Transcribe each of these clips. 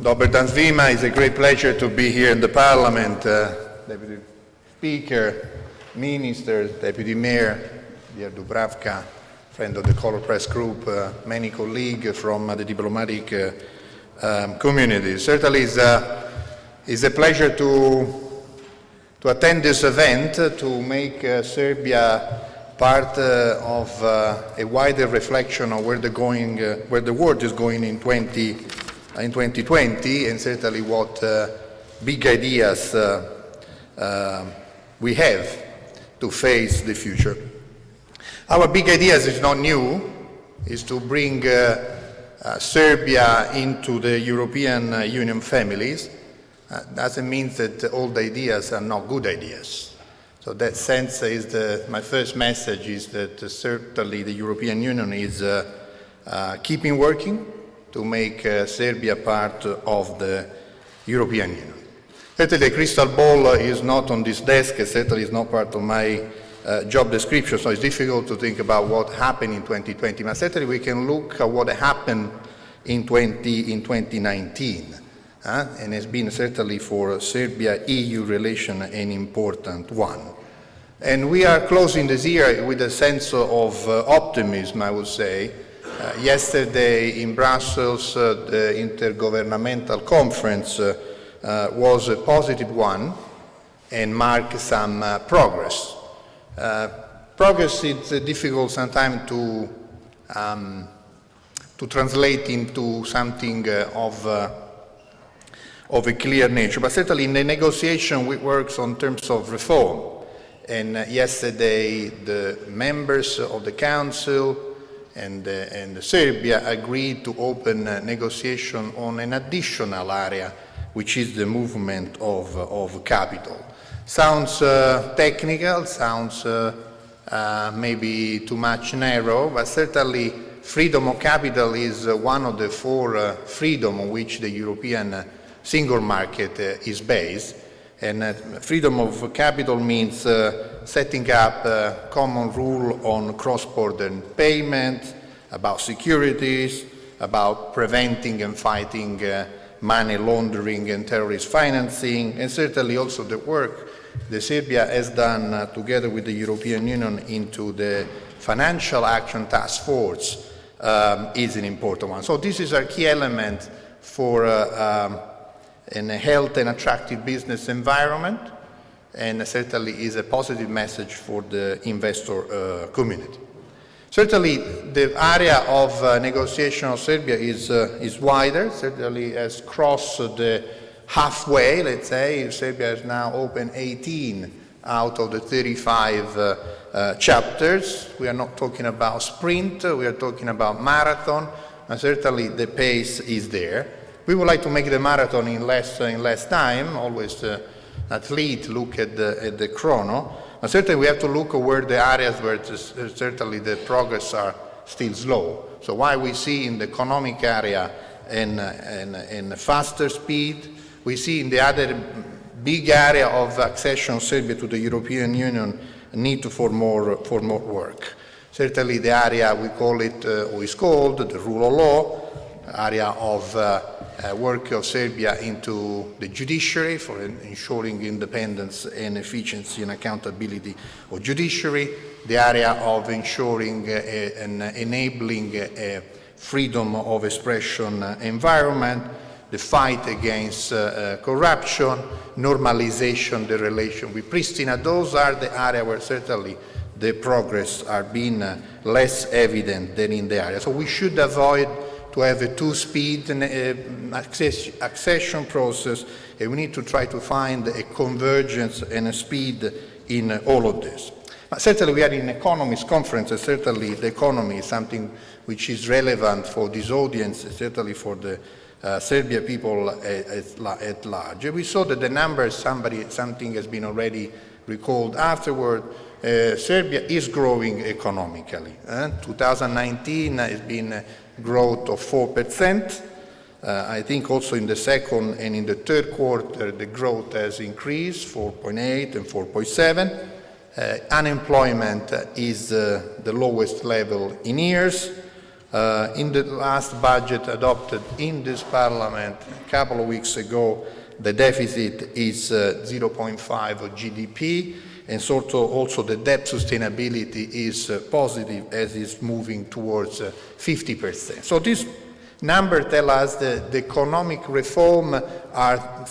Dobar dan svima. It's a great pleasure to be here in the Parliament. Deputy Speaker, Minister, Deputy Mayor, dear Dubravka, friend of the Color Press Group, many colleagues from the diplomatic community. Certainly it's a pleasure to attend this event, to make Serbia part of a wider reflection of where the world is going in 2020, and certainly what big ideas we have to face the future. Our big ideas is not new, is to bring Serbia into the European Union families. Doesn't mean that all the ideas are not good ideas. So that sense is my first message is that certainly the European Union is keeping working to make Serbia part of the European Union. Certainly the crystal ball is not on this desk, certainly is not part of my job description, so it's difficult to think about what happened in 2020, but certainly we can look at what happened in 2019. And has been certainly for Serbia-EU relation an important one. And we are closing this year with a sense of optimism, I would say. Yesterday in Brussels, the Intergovernmental Conference was a positive one and marked some progress. Progress is difficult sometimes to translate into something of a clear nature, but certainly in the negotiation we worked on terms of reform. And yesterday the members of the Council and Serbia agreed to open negotiation on an additional area, which is the movement of capital. Sounds technical, sounds maybe too much narrow, but certainly freedom of capital is one of the four freedoms on which the European single market is based, and freedom of capital means setting up a common rule on cross-border payment, about securities, about preventing and fighting money laundering and terrorist financing, and certainly also the work that Serbia has done together with the European Union into the Financial Action Task Force is an important one. So this is our key element for in a healthy and attractive business environment, and certainly is a positive message for the investor community. Certainly the area of negotiation of Serbia is wider, certainly has crossed the halfway, let's say. Serbia has now opened 18 out of the 35 chapters. We are not talking about sprint, we are talking about marathon, and certainly the pace is there. We would like to make the marathon in less time. Always the athlete look at the chrono. But certainly we have to look at where the areas where certainly the progress are still slow. So while we see in the economic area in faster speed, we see in the other big area of accession of Serbia to the European Union a need for more work. Certainly the area we call it, or is called, the rule of law, area of work of Serbia into the judiciary for ensuring independence and efficiency and accountability of judiciary, the area of ensuring and enabling a freedom of expression environment, the fight against corruption, normalization, the relation with Pristina. Those are the areas where certainly the progress are being less evident than in the area. So we should avoid to have a two-speed accession process, and we need to try to find a convergence and a speed in all of this. But certainly we are in Economist conference, and certainly the economy is something which is relevant for this audience, certainly for the Serbia people at large. We saw that the numbers, something has been already recalled afterward. Serbia is growing economically. 2019 has been growth of 4%. I think also in the second and in the third quarter, the growth has increased, 4.8 and 4.7. Unemployment is the lowest level in years. In the last budget adopted in this parliament a couple of weeks ago, the deficit is 0.5 of GDP, and sort of also the debt sustainability is positive as it's moving towards 50%. So this number tell us that the economic reform are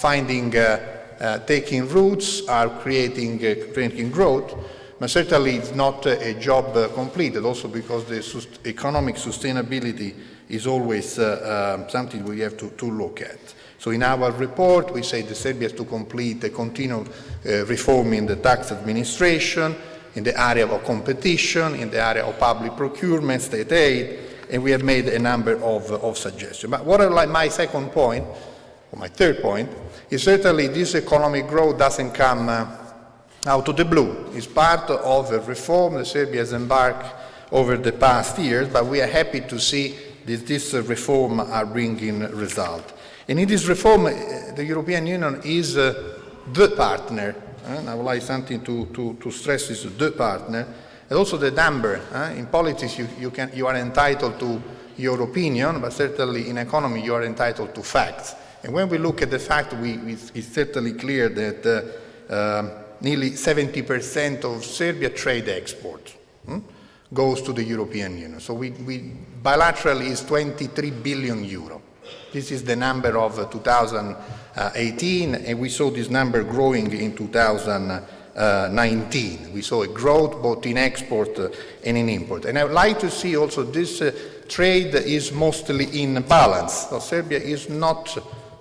taking roots, are creating growth, but certainly it's not a job completed, also because the economic sustainability is always something we have to look at. So in our report, we say that Serbia has to complete a continual reform in the tax administration, in the area of competition, in the area of public procurement, state aid, and we have made a number of suggestions. But what I like my second point, or my third point, is certainly this economic growth doesn't come out of the blue. It's part of a reform that Serbia has embarked over the past years, but we are happy to see that this reform are bringing results. And in this reform, the European Union is the partner. I would like something to stress is the partner. And also the number. In politics, you are entitled to your opinion, but certainly in economy, you are entitled to facts. And when we look at the fact, it's certainly clear that nearly 70% of Serbia trade export goes to the European Union. So we bilaterally is 23 billion euro. This is the number of 2018, and we saw this number growing in 2019. We saw a growth both in export and in import. And I would like to see also this trade is mostly in balance. So Serbia is not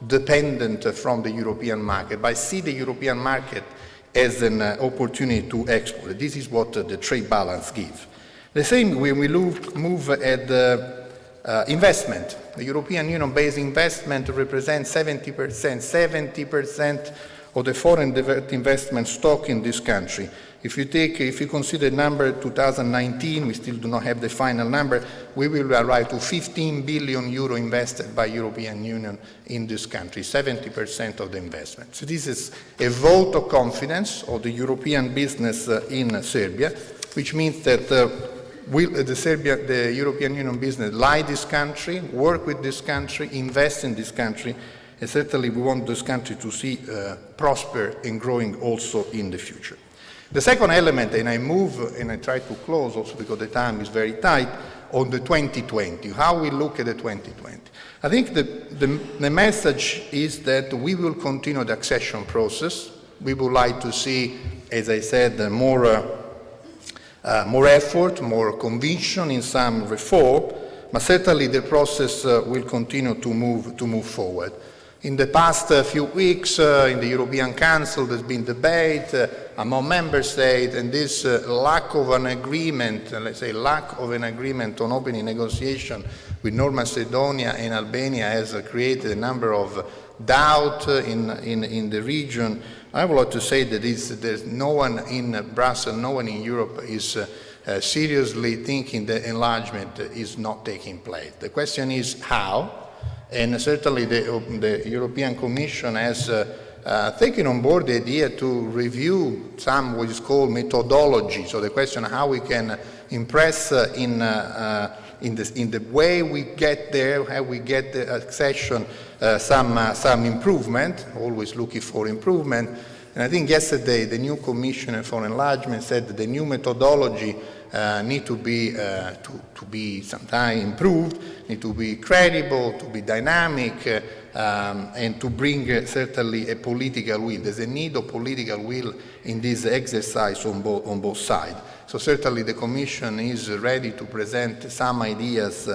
dependent from the European market, but I see the European market as an opportunity to export. This is what the trade balance gives. The same when we move at investment. The European Union-based investment represents 70% of the foreign direct investment stock in this country. If you consider the number 2019, we still do not have the final number, we will arrive to 15 billion euro invested by European Union in this country, 70% of the investment. So this is a vote of confidence of the European business in Serbia, which means that the European Union business like this country, work with this country, invest in this country, and certainly we want this country to see prosper and growing also in the future. The second element, and I move and I try to close also because the time is very tight, on the 2020, how we look at the 2020. I think the message is that we will continue the accession process. We would like to see, as I said, more effort, more conviction in some reform, but certainly the process will continue to move forward. In the past few weeks, in the European Council, there's been debate among member states, and this lack of an agreement, let's say lack of an agreement on opening negotiation with North Macedonia and Albania has created a number of doubt in the region. I would like to say that there's no one in Brussels, no one in Europe is seriously thinking that enlargement is not taking place. The question is how, and certainly the European Commission has taken on board the idea to review some what is called methodology. So the question how we can impress in the way we get there, how we get the accession, some improvement, always looking for improvement. And I think yesterday the new Commissioner for Enlargement said that the new methodology need to be sometimes improved, need to be credible, to be dynamic, and to bring certainly a political will. There's a need of political will in this exercise on both sides. So certainly the Commission is ready to present some ideas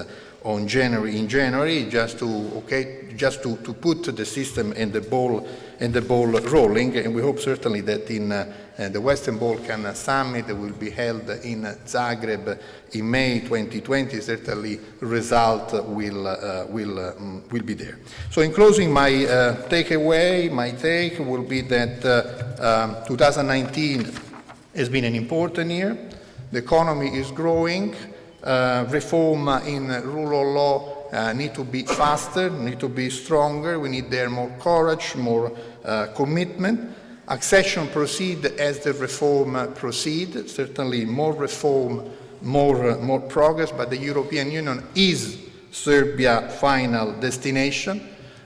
in January, just to put the system and the ball rolling, and we hope certainly that in the Western Balkan Summit that will be held in Zagreb in May 2020, certainly result will be there. So in closing, my take will be that 2019 has been an important year. The economy is growing. Reform in rule of law need to be faster, need to be stronger. We need there more courage, more commitment. Accession proceed as the reform proceed. Certainly more reform more progress, but the European Union is Serbia's final destination.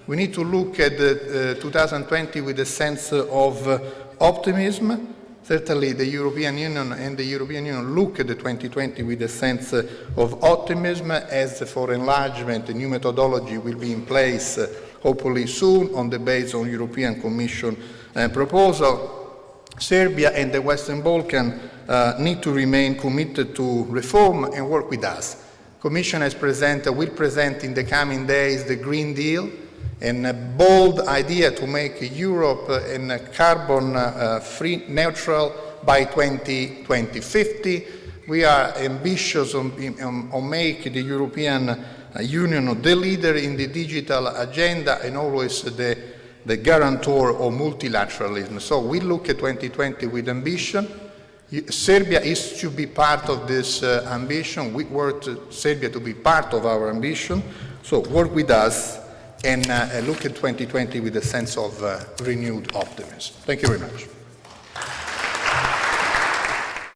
We need to look at 2020 with a sense of optimism. Certainly the European Union look at the 2020 with a sense of optimism, as for enlargement, a new methodology will be in place hopefully soon on the basis of European Commission proposal. Serbia and the Western Balkans need to remain committed to reform and work with us. Commission will present in the coming days the Green Deal, and a bold idea to make Europe carbon-free neutral by 2050. We are ambitious on making the European Union the leader in the digital agenda and always the guarantor of multilateralism. So we look at 2020 with ambition. Serbia is to be part of this ambition. We want Serbia to be part of our ambition. So work with us and look at 2020 with a sense of renewed optimism. Thank you very much.